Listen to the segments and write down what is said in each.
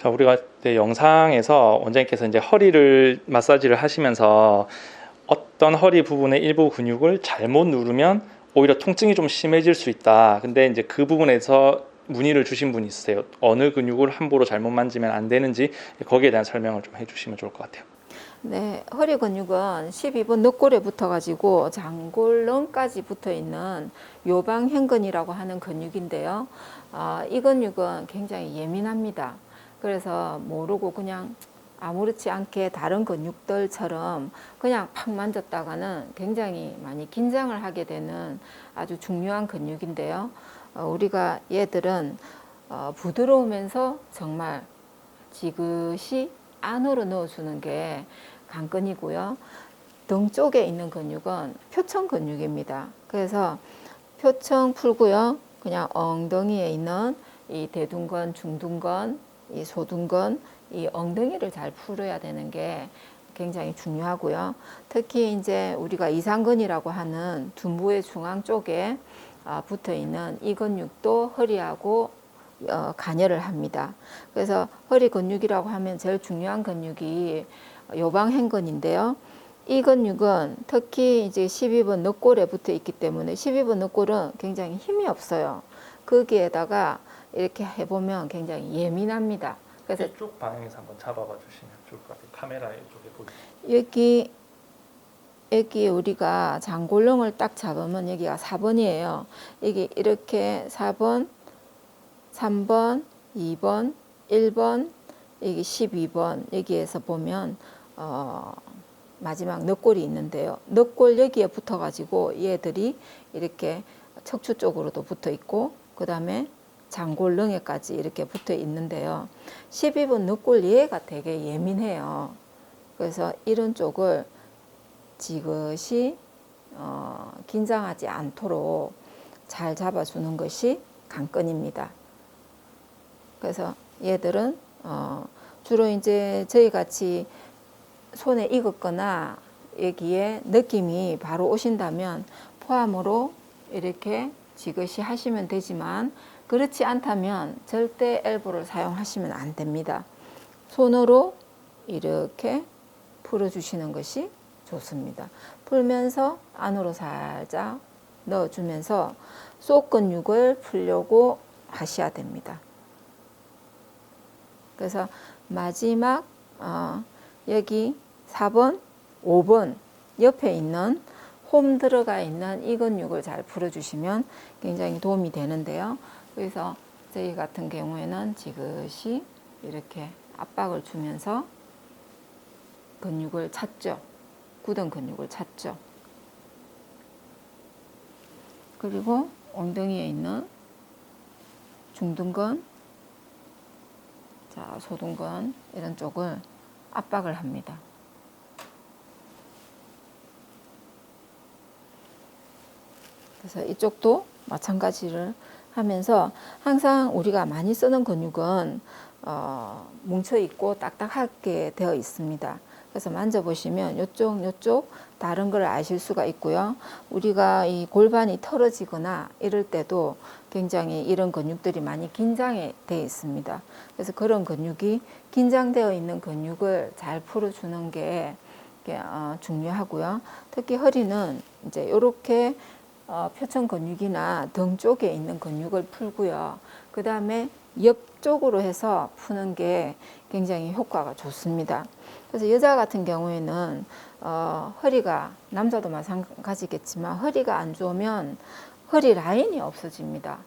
자, 우리가 네, 영상에서 원장님께서 이제 허리를 마사지를 하시면서 어떤 허리 부분의 일부 근육을 잘못 누르면 오히려 통증이 좀 심해질 수 있다. 근데 이제 그 부분에서 문의를 주신 분이 있으세요. 어느 근육을 함부로 잘못 만지면 안 되는지 거기에 대한 설명을 좀 해주시면 좋을 것 같아요. 네, 허리 근육은 12번 늑골에 붙어가지고 장골렁까지 붙어 있는 요방형근이라고 하는 근육인데요. 이 근육은 굉장히 예민합니다. 그래서 모르고 그냥 아무렇지 않게 다른 근육들처럼 그냥 팍 만졌다가는 굉장히 많이 긴장을 하게 되는 아주 중요한 근육인데요. 우리가 얘들은 부드러우면서 정말 지그시 안으로 넣어주는 게 강근이고요. 등 쪽에 있는 근육은 표청 근육입니다. 그래서 표청 풀고요. 그냥 엉덩이에 있는 이 대둔근, 중둔근, 이 소둔근, 이 엉덩이를 잘 풀어야 되는 게 굉장히 중요하고요. 특히 이제 우리가 이상근이라고 하는 둔부의 중앙 쪽에 붙어 있는 이 근육도 허리하고 관여를 합니다. 그래서 허리 근육이라고 하면 제일 중요한 근육이 요방행근인데요. 이 근육은 특히 이제 12번 늑골에 붙어 있기 때문에 12번 늑골은 굉장히 힘이 없어요. 거기에다가 이렇게 해보면 굉장히 예민합니다. 그래서 이쪽 방향에서 한번 잡아봐 주시면 좋을 것 같아요. 카메라 이쪽에 보이시죠? 여기 우리가 장골렁을 딱 잡으면 여기가 4번이에요. 여기 이렇게 4번, 3번, 2번, 1번, 여기 12번 여기에서 보면 마지막 늑골이 있는데요. 늑골 여기에 붙어가지고 얘들이 이렇게 척추 쪽으로도 붙어 있고 그 다음에 장골렁에까지 이렇게 붙어 있는데요. 12번 늑골 얘가 되게 예민해요. 그래서 이런 쪽을 지그시 긴장하지 않도록 잘 잡아주는 것이 강근입니다. 그래서 얘들은 주로 이제 저희 같이 손에 익었거나 여기에 느낌이 바로 오신다면 포함으로 이렇게 지그시 하시면 되지만 그렇지 않다면 절대 엘보를 사용하시면 안 됩니다. 손으로 이렇게 풀어주시는 것이 좋습니다. 풀면서 안으로 살짝 넣어주면서 속 근육을 풀려고 하셔야 됩니다. 그래서 마지막 여기 4번, 5번 옆에 있는 홈 들어가 있는 이 근육을 잘 풀어주시면 굉장히 도움이 되는데요. 그래서 저희 같은 경우에는 지그시 이렇게 압박을 주면서 근육을 찾죠. 굳은 근육을 찾죠. 그리고 엉덩이에 있는 중둔근, 자, 소둔근 이런 쪽을 압박을 합니다. 그래서 이쪽도 마찬가지를 하면서 항상 우리가 많이 쓰는 근육은 뭉쳐 있고 딱딱하게 되어 있습니다. 그래서 만져보시면 요쪽 다른 걸 아실 수가 있고요. 우리가 이 골반이 털어지거나 이럴 때도 굉장히 이런 근육들이 많이 긴장이 되어 있습니다. 그래서 그런 근육이 긴장되어 있는 근육을 잘 풀어주는 게 중요하고요. 특히 허리는 이제 이렇게 표층 근육이나 등 쪽에 있는 근육을 풀고요. 그 다음에 옆쪽으로 해서 푸는 게 굉장히 효과가 좋습니다. 그래서 여자 같은 경우에는 허리가, 남자도 마찬가지겠지만 허리가 안 좋으면 허리 라인이 없어집니다.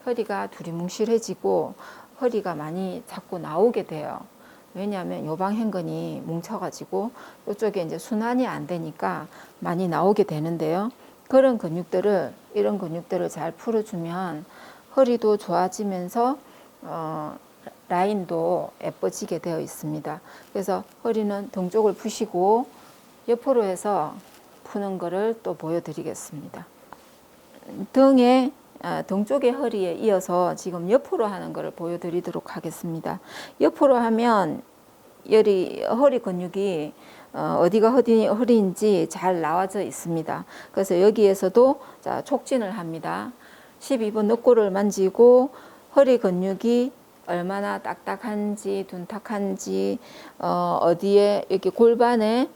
허리가 두리뭉실해지고 허리가 많이 자꾸 나오게 돼요. 왜냐하면 요방행근이 뭉쳐가지고 이쪽에 이제 순환이 안 되니까 많이 나오게 되는데요. 그런 근육들을, 이런 근육들을 잘 풀어주면 허리도 좋아지면서 라인도 예뻐지게 되어 있습니다. 그래서 허리는 등 쪽을 푸시고 옆으로 해서 푸는 거를 또 보여드리겠습니다. 등 쪽의 허리에 이어서 지금 옆으로 하는 것을 보여드리도록 하겠습니다. 옆으로 하면 허리 근육이 어디가 허리인지 잘 나와져 있습니다. 그래서 여기에서도 자, 촉진을 합니다. 12번 늑골을 만지고 허리 근육이 얼마나 딱딱한지 둔탁한지 어디에 이렇게 골반에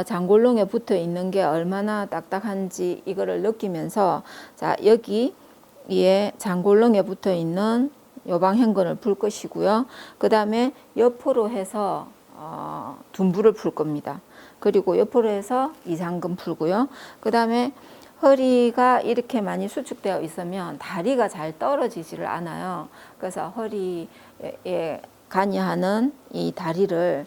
장골롱에 붙어 있는 게 얼마나 딱딱한지 이거를 느끼면서 자 여기에 장골롱에 붙어 있는 요방행근을 풀 것이고요. 그 다음에 옆으로 해서 둔부를 풀 겁니다. 그리고 옆으로 해서 이상근 풀고요. 그 다음에 허리가 이렇게 많이 수축되어 있으면 다리가 잘 떨어지지를 않아요. 그래서 허리에 관여하는 이 다리를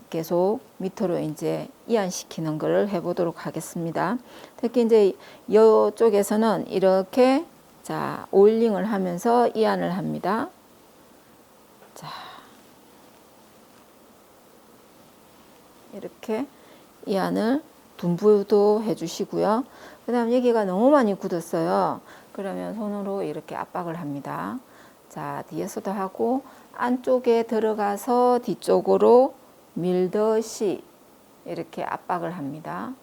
계속 밑으로 이제 이완시키는 것을 해보도록 하겠습니다. 특히 이제 이쪽에서는 이렇게 자 오일링을 하면서 이완을 합니다. 자 이렇게 이완을 둔부도 해주시고요. 그 다음 여기가 너무 많이 굳었어요. 그러면 손으로 이렇게 압박을 합니다. 자 뒤에서도 하고 안쪽에 들어가서 뒤쪽으로 밀듯이 이렇게 압박을 합니다.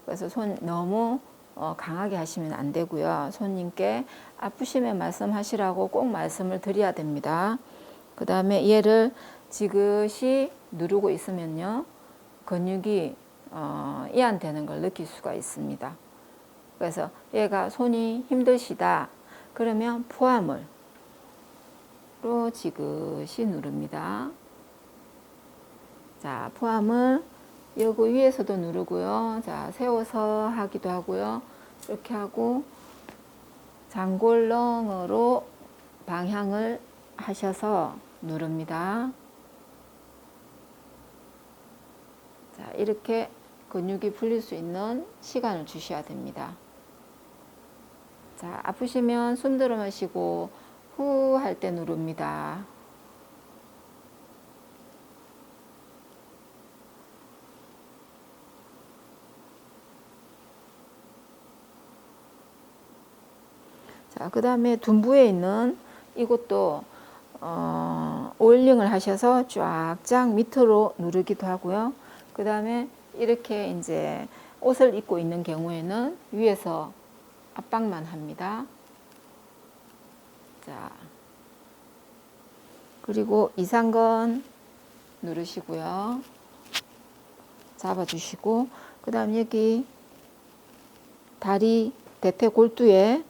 그래서 손 너무 강하게 하시면 안 되고요. 손님께 아프시면 말씀하시라고 꼭 말씀을 드려야 됩니다. 그 다음에 얘를 지그시 누르고 있으면요. 근육이 이완되는 걸 느낄 수가 있습니다. 그래서 얘가 손이 힘드시다. 그러면 포함을로 지그시 누릅니다. 자, 포함을 여기 위에서도 누르고요. 자, 세워서 하기도 하고요. 이렇게 하고 장골렁으로 방향을 하셔서 누릅니다. 자, 이렇게 근육이 풀릴 수 있는 시간을 주셔야 됩니다. 자, 아프시면 숨 들어 마시고 후 할 때 누릅니다. 자, 그 다음에 둔부에 있는 이것도 오일링을 하셔서 쫙쫙 밑으로 누르기도 하고요. 그 다음에 이렇게 이제 옷을 입고 있는 경우에는 위에서 압박만 합니다. 자, 그리고 이상근 누르시고요. 잡아주시고, 그 다음 여기 다리 대퇴 골두에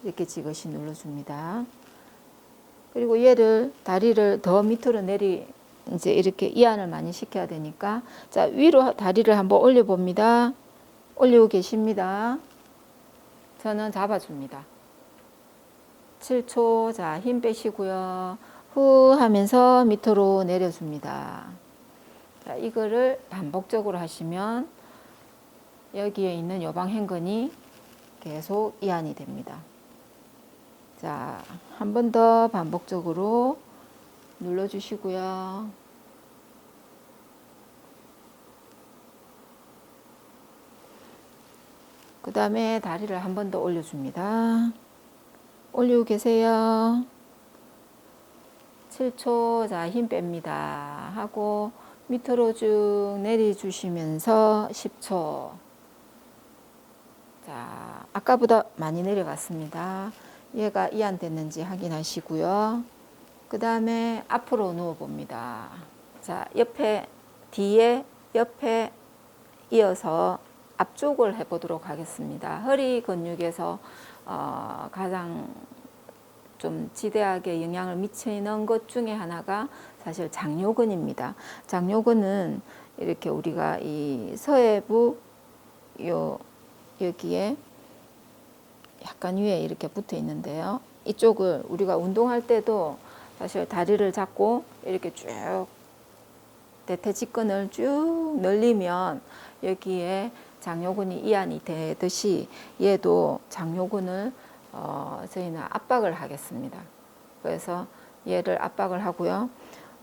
이렇게 지그시 눌러줍니다. 그리고 얘를 다리를 더 밑으로 이제 이렇게 이완을 많이 시켜야 되니까 자 위로 다리를 한번 올려봅니다. 올리고 계십니다. 저는 잡아줍니다. 7초 자 힘 빼시고요. 후 하면서 밑으로 내려줍니다. 자, 이거를 반복적으로 하시면 여기에 있는 요방행근이 계속 이완이 됩니다. 자, 한 번 더 반복적으로 눌러주시고요. 그 다음에 다리를 한 번 더 올려줍니다. 올리고 계세요. 7초, 자, 힘 뺍니다. 하고 밑으로 쭉 내려주시면서 10초. 자, 아까보다 많이 내려갔습니다. 얘가 이완됐는지 확인하시고요. 그 다음에 앞으로 누워 봅니다. 자, 옆에 이어서 앞쪽을 해보도록 하겠습니다. 허리 근육에서 가장 좀 지대하게 영향을 미치는 것 중에 하나가 사실 장요근입니다. 장요근은 이렇게 우리가 이 서해부 여기에 약간 위에 이렇게 붙어 있는데요. 이쪽을 우리가 운동할 때도 사실 다리를 잡고 이렇게 쭉 대퇴직근을 쭉 늘리면 여기에 장요근이 이완이 되듯이 얘도 장요근을 저희는 압박을 하겠습니다. 그래서 얘를 압박을 하고요.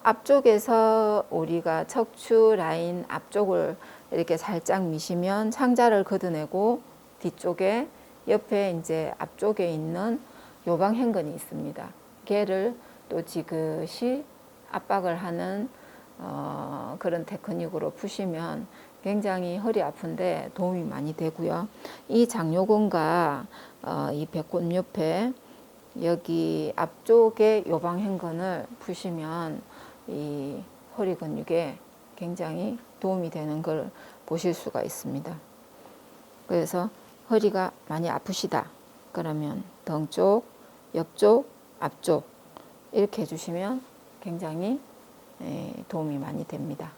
앞쪽에서 우리가 척추 라인 앞쪽을 이렇게 살짝 미시면 창자를 걷어내고 뒤쪽에 옆에 이제 앞쪽에 있는 요방행근이 있습니다. 걔를 또 지그시 압박을 하는 그런 테크닉으로 푸시면 굉장히 허리 아픈데 도움이 많이 되고요. 이 장요근과 이 배꼽 옆에 여기 앞쪽에 요방행근을 푸시면 이 허리 근육에 굉장히 도움이 되는 걸 보실 수가 있습니다. 그래서 허리가 많이 아프시다 그러면 등 쪽, 옆쪽, 앞쪽 이렇게 해주시면 굉장히 도움이 많이 됩니다.